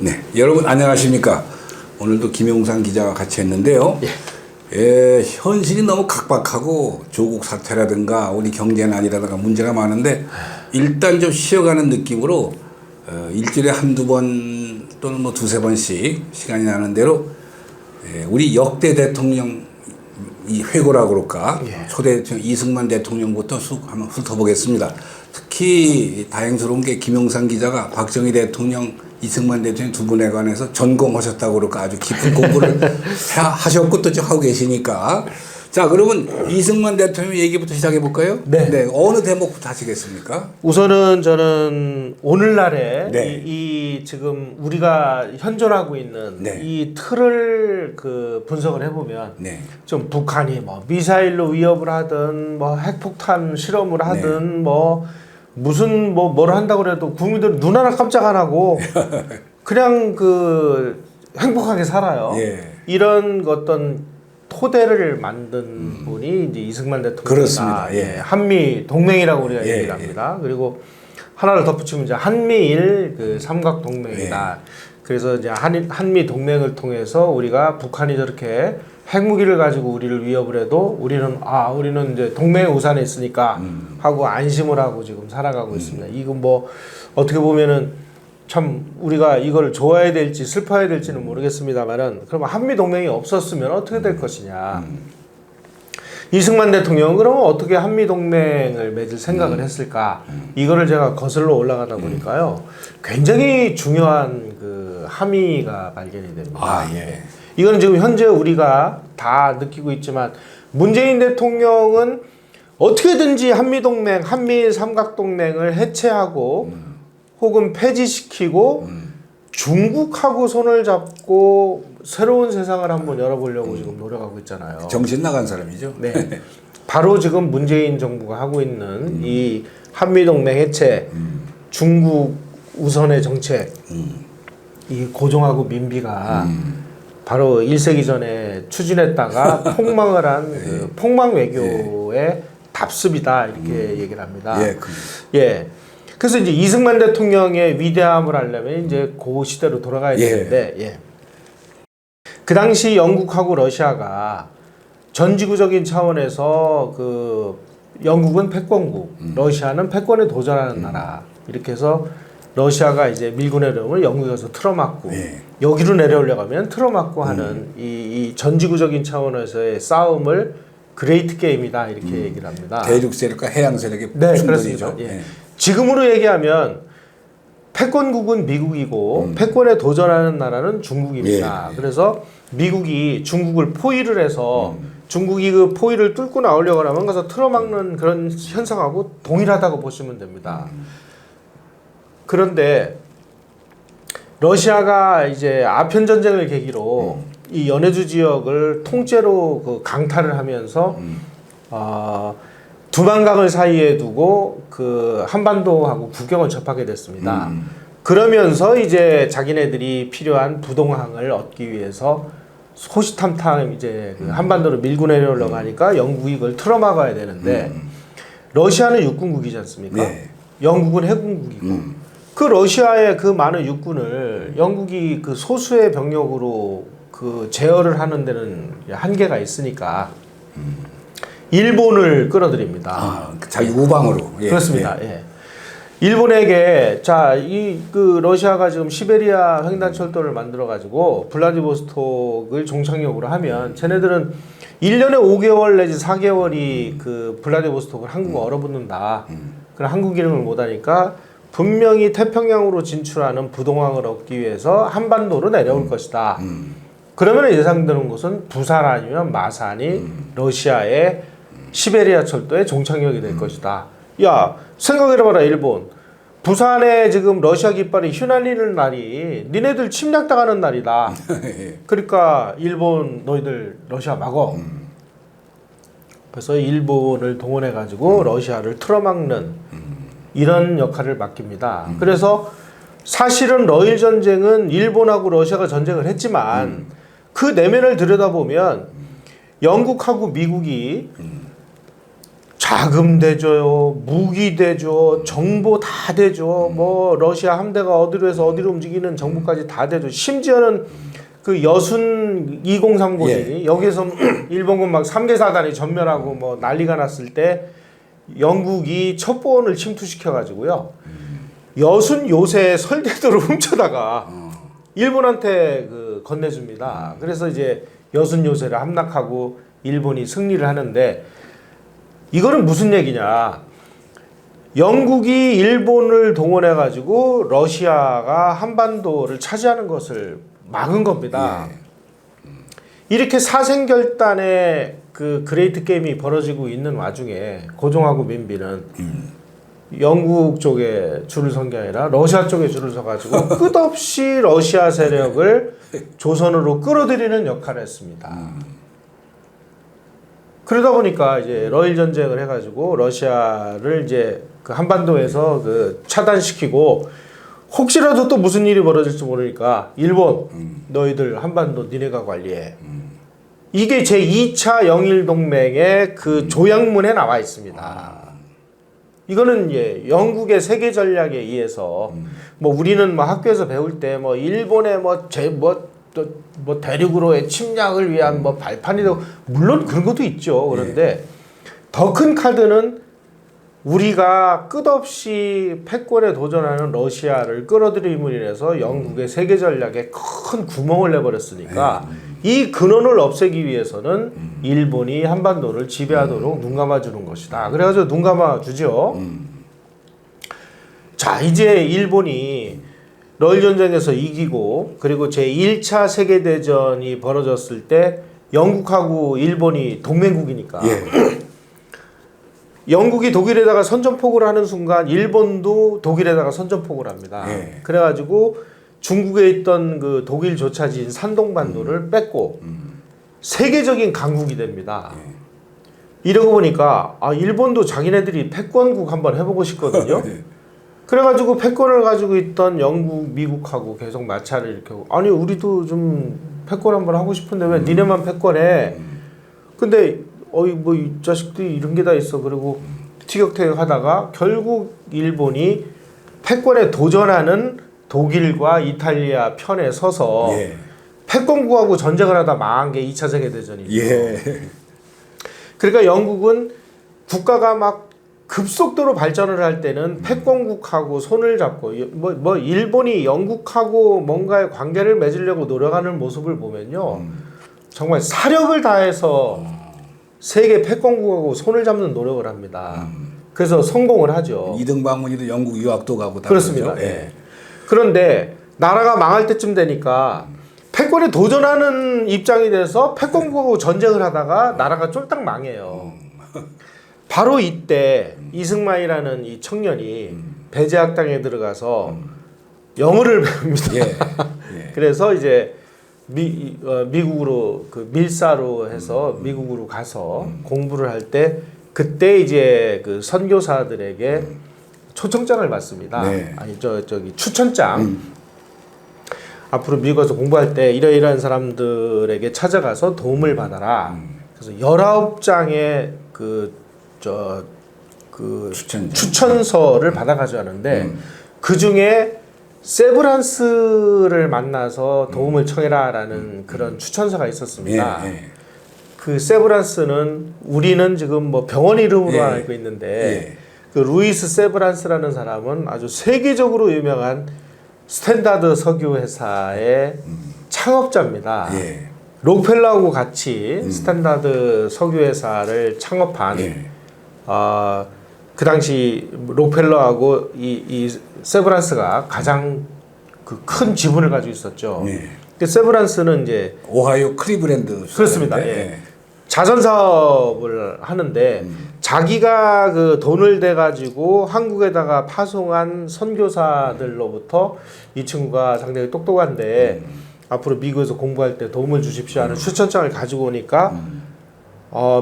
네, 여러분 안녕하십니까? 오늘도 김용상 기자와 같이 했는데요. 현실이 너무 각박하고 조국 사태라든가 우리 경제난이라든가 문제가 많은데 일단 좀 쉬어가는 느낌으로 일주일에 한두 번 또는 뭐 두세 번씩 시간이 나는 대로 우리 역대 대통령 이 회고라고 그럴까? 초대 대통령 이승만 대통령부터 한번 훑어보겠습니다. 특히 다행스러운 게 김용상 기자가 박정희 대통령, 이승만 대통령 두 분에 관해서 전공하셨다고 그럴까 아주 깊은 공부를 하셨고 또 하고 계시니까. 자, 그러면 이승만 대통령 얘기부터 시작해 볼까요? 네. 어느 대목부터 하시겠습니까? 우선은 저는 오늘날에 네. 이 지금 우리가 현존하고 있는 네. 이 틀을 분석을 해보면 네. 좀 북한이 뭐 미사일로 위협을 하든 뭐 핵폭탄 실험을 하든 뭐 무슨 뭘 한다고 그래도 국민들은 눈 하나 깜짝 안 하고 그냥 행복하게 살아요. 예. 이런 어떤 토대를 만든 분이 이제 이승만 대통령이다. 그렇습니다. 예. 한미 동맹이라고 우리가 예, 얘기를 합니다. 그리고 하나를 덧붙이면 이제 한미일 삼각 동맹이다. 예. 그래서 이제 한미 동맹을 통해서 우리가 북한이 저렇게 핵무기를 가지고 우리를 위협을 해도 우리는 이제 동맹의 우산에 있으니까 하고 안심을 하고 지금 살아가고 있습니다. 이건 뭐 어떻게 보면은 참 우리가 이걸 좋아해야 될지 슬퍼해야 될지는 모르겠습니다만은 그럼 한미 동맹이 없었으면 어떻게 될 것이냐. 이승만 대통령은 그러면 어떻게 한미 동맹을 맺을 생각을 했을까? 이거를 제가 거슬러 올라가다 보니까요. 굉장히 중요한 함의가 발견이 됩니다. 예. 이거는 지금 현재 우리가 다 느끼고 있지만 문재인 대통령은 어떻게든지 한미동맹, 한미일 삼각동맹을 해체하고 혹은 폐지시키고 중국하고 손을 잡고 새로운 세상을 한번 열어보려고 지금 노력하고 있잖아요. 정신 나간 사람이죠. 네. 바로 지금 문재인 정부가 하고 있는 이 한미동맹 해체, 중국 우선의 정책, 이 고종하고 민비가 바로 1세기 전에 추진했다가 폭망을 한 폭망 외교의 답습이다 이렇게 얘기를 합니다. 그래서 이제 이승만 대통령의 위대함을 하려면 이제 그 시대로 돌아가야 되는데 그 당시 영국하고 러시아가 전지구적인 차원에서 영국은 패권국, 러시아는 패권에 도전하는 나라 이렇게 해서 러시아가 이제 밀고 내려오면 영국이 가서 틀어막고 여기로 내려오려고 하면 틀어막고 하는 이 전지구적인 차원에서의 싸움을 그레이트 게임이다 이렇게 얘기를 합니다. 대륙 세력과 해양 세력의 충돌이죠. 지금으로 얘기하면 패권국은 미국이고 패권에 도전하는 나라는 중국입니다. 그래서 미국이 중국을 포위를 해서 중국이 그 포위를 뚫고 나오려고 하면 가서 틀어막는 그런 현상하고 동일하다고 보시면 됩니다. 그런데 러시아가 이제 아편 전쟁을 계기로 이 연해주 지역을 통째로 강탈을 하면서 두만강을 사이에 두고 한반도하고 국경을 접하게 됐습니다. 그러면서 이제 자기네들이 필요한 부동항을 얻기 위해서 호시탐탐 이제 한반도로 밀고 내려오려고 하니까 영국이 이걸 틀어막아야 되는데 러시아는 육군국이지 않습니까? 영국은 해군국이고 그 러시아의 그 많은 육군을 영국이 소수의 병력으로 제어를 하는 데는 한계가 있으니까 일본을 끌어들입니다. 자기 우방으로. 그렇습니다. 일본에게 러시아가 지금 시베리아 횡단철도를 만들어 가지고 블라디보스톡을 종착역으로 하면 쟤네들은 1년에 5개월 내지 4개월이 블라디보스톡을 한국에 얼어붙는다. 그럼 한국 이름을 못 하니까 분명히 태평양으로 진출하는 부동항을 얻기 위해서 한반도로 내려올 것이다. 그러면 예상되는 곳은 부산 아니면 마산이 러시아의 시베리아 철도의 종착역이 될 것이다. 야, 생각해봐라 일본. 부산에 지금 러시아 깃발이 휘날리는 날이 니네들 침략당하는 날이다. 그러니까 일본 너희들 러시아 막어. 그래서 일본을 동원해가지고 러시아를 틀어막는 이런 역할을 맡깁니다. 그래서 사실은 러일 전쟁은 일본하고 러시아가 전쟁을 했지만 그 내면을 들여다보면 영국하고 미국이 자금 대줘요, 무기 대줘, 정보 다 대줘. 뭐 러시아 함대가 어디로 해서 어디로 움직이는 정보까지 다 대줘. 심지어는 그 여순 2030이 여기서 일본군 막 3개 사단이 전멸하고 뭐 난리가 났을 때 영국이 첩보원을 침투시켜 가지고요. 여순 요새 설계도를 훔쳐다가 일본한테 그 건네줍니다. 그래서 이제 여순 요새를 함락하고 일본이 승리를 하는데, 이거는 무슨 얘기냐? 영국이 일본을 동원해 가지고 러시아가 한반도를 차지하는 것을 막은 겁니다. 이렇게 사생결단의 그 그레이트 게임이 벌어지고 있는 와중에 고종하고 민비는 영국 쪽에 줄을 선 게 아니라 러시아 쪽에 줄을 서가지고 끝없이 러시아 세력을 조선으로 끌어들이는 역할을 했습니다. 그러다 보니까 이제 러일 전쟁을 해가지고 러시아를 이제 그 한반도에서 그 차단시키고, 혹시라도 또 무슨 일이 벌어질지 모르니까 일본 너희들 한반도 니네가 관리해. 이게 제 2차 영일동맹의 그 조약문에 나와 있습니다. 이거는 예, 영국의 세계 전략에 의해서 뭐 우리는 뭐 학교에서 배울 때 뭐 일본의 뭐 대륙으로의 침략을 위한 뭐 발판이 되고, 물론 그런 것도 있죠. 그런데 더 큰 카드는 우리가 끝없이 패권에 도전하는 러시아를 끌어들임으로 인해서 영국의 세계 전략에 큰 구멍을 내버렸으니까 이 근원을 없애기 위해서는 일본이 한반도를 지배하도록 눈 감아주는 것이다. 그래가지고 눈 감아주죠. 자, 이제 일본이 러일 전쟁에서 이기고, 그리고 제1차 세계대전이 벌어졌을 때 영국하고 일본이 동맹국이니까 영국이 독일에다가 선전포고를 하는 순간 일본도 독일에다가 선전포고를 합니다. 그래가지고 중국에 있던 그 독일 조차지인 산동반도를 뺏고 세계적인 강국이 됩니다. 이러고 보니까 일본도 자기네들이 패권국 한번 해보고 싶거든요. 그래가지고 패권을 가지고 있던 영국, 미국하고 계속 마찰을 일으키고, 아니 우리도 좀 패권 한번 하고 싶은데 왜 니네만 패권해? 근데 뭐 이 자식들이 이런 게 다 있어. 그리고 티격태격하다가 결국 일본이 패권에 도전하는 독일과 이탈리아 편에 서서 패권국하고 전쟁을 하다 망한 게 2차 세계대전이죠. 그러니까 영국은 국가가 막 급속도로 발전을 할 때는 패권국하고 손을 잡고, 뭐 일본이 영국하고 뭔가의 관계를 맺으려고 노력하는 모습을 보면요, 정말 사력을 다해서 세계 패권국하고 손을 잡는 노력을 합니다. 그래서 성공을 하죠. 이등방문이도 영국 유학도 가고 다 그렇습니다. 그러죠. 예. 그런데 나라가 망할 때쯤 되니까 패권에 도전하는 입장이 돼서 패권국하고 전쟁을 하다가 나라가 쫄딱 망해요. 바로 이때 이승만이라는 이 청년이 배제학당에 들어가서 영어를 배웁니다. 그래서 이제 미국으로 그 밀사로 해서 미국으로 가서 공부를 할 때, 그때 이제 그 선교사들에게 초청장을 받습니다. 아니 저기 추천장. 앞으로 미국 가서 공부할 때 이러이러한 사람들에게 찾아가서 도움을 받아라. 그래서 19장의 추천서를 받아가지고 하는데 그 중에 세브란스를 만나서 도움을 청해라라는 그런 추천서가 있었습니다. 그 세브란스는 우리는 지금 뭐 병원 이름으로 알고 있는데 그 루이스 세브란스라는 사람은 아주 세계적으로 유명한 스탠다드 석유 회사의 창업자입니다. 록펠러하고 같이 스탠다드 석유 회사를 창업한 그 당시 록펠러하고 이 세브란스가 가장 그 큰 지분을 가지고 있었죠. 근데 세브란스는 이제 오하이오 클리브랜드. 그렇습니다. 자선 사업을 하는데 자기가 그 돈을 대 가지고 한국에다가 파송한 선교사들로부터 이 친구가 상당히 똑똑한데 앞으로 미국에서 공부할 때 도움을 주십시오 하는 추천장을 가지고 오니까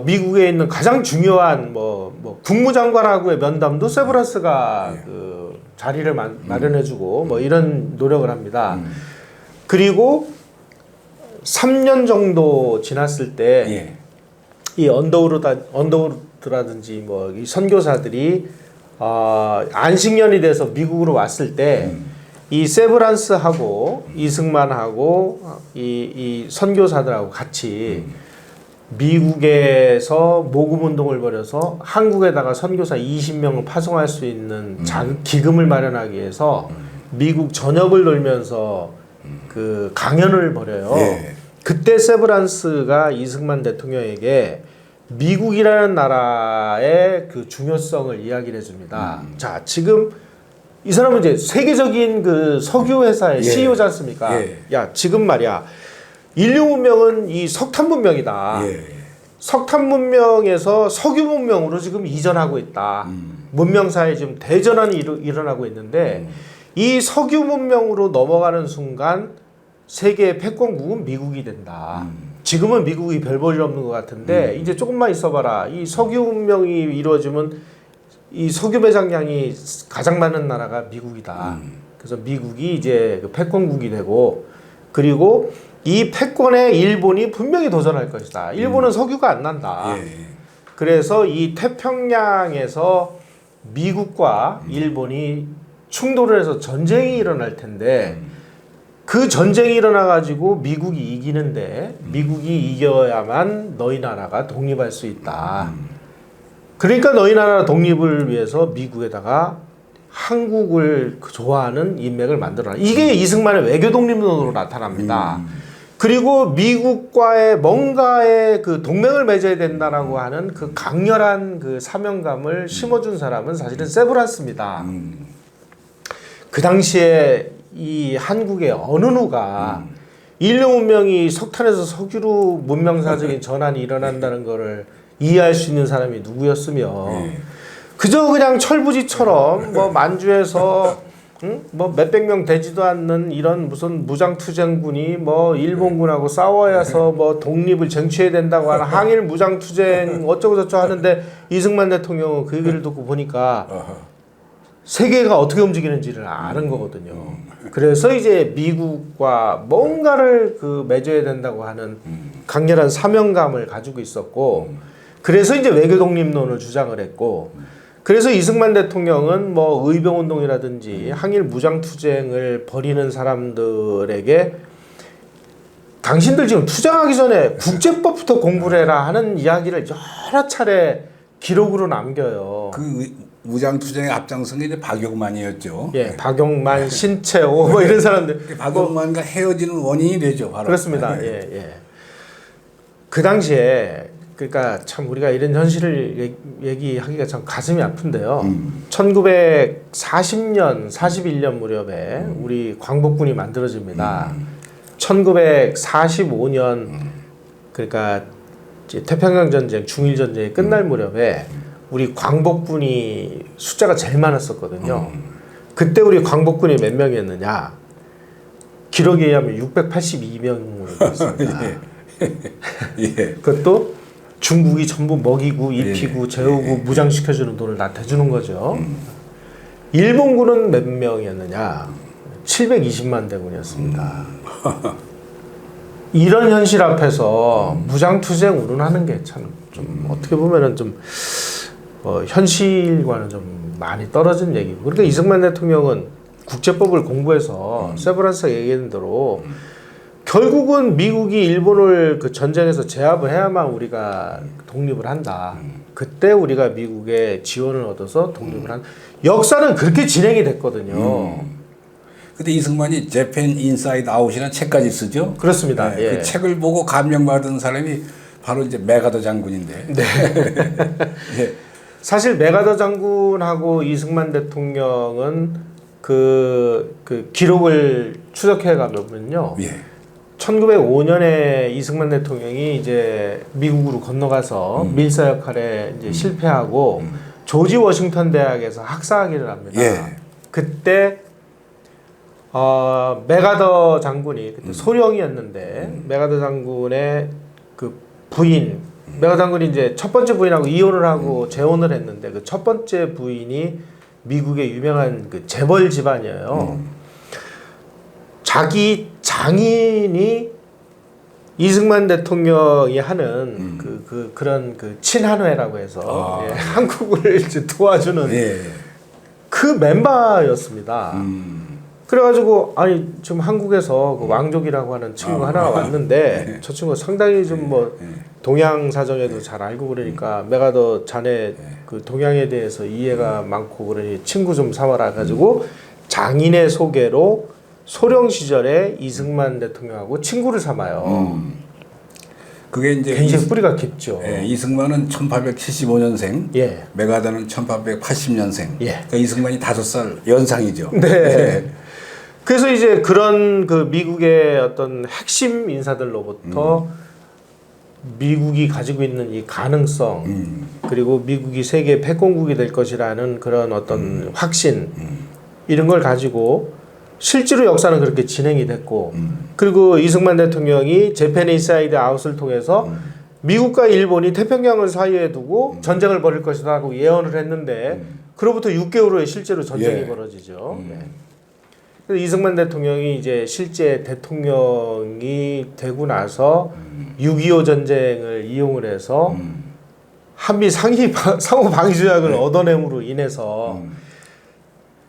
미국에 있는 가장 중요한 뭐 국무장관하고의 면담도 세브란스가 그 자리를 마련해주고 뭐 이런 노력을 합니다. 그리고 3년 정도 지났을 때 이 언더우드라든지 뭐 이 선교사들이 안식년이 돼서 미국으로 왔을 때 이 세브란스하고 이승만하고 이 선교사들하고 같이 미국에서 모금 운동을 벌여서 한국에다가 선교사 20명을 파송할 수 있는 기금을 마련하기 위해서 미국 전역을 돌면서 그 강연을 벌여요. 예. 그때 세브란스가 이승만 대통령에게 미국이라는 나라의 그 중요성을 이야기를 해줍니다. 자, 지금 이 사람은 이제 세계적인 그 석유 회사의 예. CEO지 않습니까? 예. 야, 지금 말이야. 인류 문명은 이 석탄 문명이다. 예. 석탄 문명에서 석유 문명으로 지금 이전하고 있다. 문명사에 지금 대전환이 일어나고 있는데 이 석유 문명으로 넘어가는 순간 세계의 패권국은 미국이 된다. 지금은 미국이 별 볼 일 없는 것 같은데 이제 조금만 있어봐라. 이 석유 문명이 이루어지면 이 석유 매장량이 가장 많은 나라가 미국이다. 그래서 미국이 이제 그 패권국이 되고 그리고 이 패권에 일본이 분명히 도전할 것이다. 일본은 석유가 안 난다. 예. 그래서 이 태평양에서 미국과 일본이 충돌을 해서 전쟁이 일어날 텐데 그 전쟁이 일어나가지고 미국이 이기는데 미국이 이겨야만 너희 나라가 독립할 수 있다. 그러니까 너희 나라 독립을 위해서 미국에다가 한국을 좋아하는 인맥을 만들어라. 이게 이승만의 외교 독립론으로 나타납니다. 그리고 미국과의 뭔가의 그 동맹을 맺어야 된다라고 하는 그 강렬한 그 사명감을 심어준 사람은 사실은 세브란스입니다. 그 당시에 이 한국의 어느 누가 인류 문명이 석탄에서 석유로 문명사적인 전환이 일어난다는 것을 이해할 수 있는 사람이 누구였으며 그저 그냥 철부지처럼 뭐 만주에서 뭐 몇백 명 되지도 않는 이런 무슨 무장투쟁군이 뭐 일본군하고 싸워야서 뭐 독립을 쟁취해야 된다고 하는 항일 무장투쟁 어쩌고 저쩌고 하는데 이승만 대통령은 그 얘기를 듣고 보니까 세계가 어떻게 움직이는지를 아는 거거든요. 그래서 이제 미국과 뭔가를 그 맺어야 된다고 하는 강렬한 사명감을 가지고 있었고 그래서 이제 외교 독립론을 주장을 했고 그래서 이승만 대통령은 뭐 의병운동이라든지 항일 무장투쟁을 벌이는 사람들에게 당신들 지금 투쟁하기 전에 국제법부터 공부를 해라 하는 이야기를 여러 차례 기록으로 남겨요. 그 무장투쟁에 앞장선 게 이제 박용만이었죠. 예, 박용만, 신채호 뭐 이런 사람들. 박용만과 헤어지는 원인이 되죠. 바로. 그렇습니다. 예, 예. 그 당시에 그러니까 참 우리가 이런 현실을 얘기하기가 참 가슴이 아픈데요. 1940년, 41년 무렵에 우리 광복군이 만들어집니다. 1945년 그러니까 이제 태평양 전쟁, 중일 전쟁이 끝날 무렵에 우리 광복군이 숫자가 제일 많았었거든요. 그때 우리 광복군이 몇 명이었느냐? 기록에 의하면 682명으로 있습니다. 예. 그것도 중국이 전부 먹이고 입히고 재우고 무장시켜주는 돈을 다 대주는 거죠. 일본군은 몇 명이었느냐? 720만 대군이었습니다. 이런 현실 앞에서 무장투쟁 운운하는 게 참 좀 어떻게 보면은 좀 현실과는 좀 많이 떨어진 얘기고. 그러니까 이승만 대통령은 국제법을 공부해서 세브란스가 얘기한 대로 결국은 미국이 일본을 그 전쟁에서 제압을 해야만 우리가 독립을 한다. 그때 우리가 미국의 지원을 얻어서 독립을 한 역사는 그렇게 진행이 됐거든요. 그때 이승만이 재팬 인사이드 아웃이라는 책까지 쓰죠. 그렇습니다. 네, 예. 그 책을 보고 감명받은 사람이 바로 이제 메가더 장군인데. 네. 예. 사실 메가더 장군하고 이승만 대통령은 그 기록을 추적해 가면요. 예. 1905년에 이승만 대통령이 이제 미국으로 건너가서 밀사 역할에 이제 실패하고 조지 워싱턴 대학에서 학사학위를 합니다. 예. 그때 메가더 장군이 그때 소령이었는데 메가더 장군의 그 부인 메가더 장군이 이제 첫 번째 부인하고 이혼을 하고 재혼을 했는데 그 첫 번째 부인이 미국의 유명한 그 재벌 집안이에요. 자기 장인이 이승만 대통령이 하는 그런 친한회라고 해서 예, 한국을 이제 도와주는 예. 그 멤버였습니다. 그래가지고 아니 지금 한국에서 그 왕족이라고 하는 친구가 하나 왔는데 저 친구가 상당히 좀 뭐 동양 사정에도 잘 알고 그러니까 내가 더 자네 그 동양에 대해서 이해가 많고 그러니 친구 좀 삼아라 가지고 장인의 소개로 소령 시절에 이승만 대통령하고 친구를 삼아요. 그게 이제 굉장히 뿌리가 깊죠. 예, 이승만은 1875년생, 예. 메가다는 1880년생. 예. 그러니까 이승만이 5살 연상이죠. 네. 예. 그래서 이제 그런 그 미국의 어떤 핵심 인사들로부터 미국이 가지고 있는 이 가능성 그리고 미국이 세계 패권국이 될 것이라는 그런 어떤 확신 이런 걸 가지고 실제로 역사는 그렇게 진행이 됐고 그리고 이승만 대통령이 재팬 인사이드 아웃을 통해서 미국과 일본이 태평양을 사이에 두고 전쟁을 벌일 것이다 하고 예언을 했는데 그로부터 6개월 후에 실제로 전쟁이 예. 벌어지죠. 네. 그래서 이승만 대통령이 이제 실제 대통령이 되고 나서 6.25 전쟁을 이용을 해서 한미 상호 방위 조약을 얻어냄으로 인해서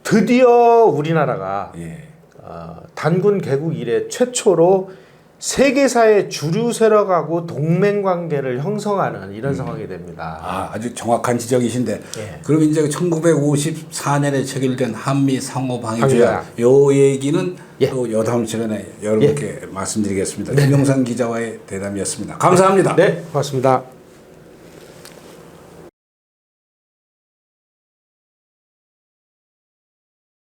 드디어 우리나라가 예. 단군 개국 이래 최초로 세계사의 주류 세력하고 동맹 관계를 형성하는 이런 상황이 됩니다. 아주 정확한 지적이신데 예. 그럼 이제 1954년에 체결된 한미 상호 방위 방위조약. 조약 요 얘기는 예. 또 여다음 시간에 여러분께 말씀드리겠습니다. 김용상 기자와의 대담이었습니다. 감사합니다. 네, 고맙습니다.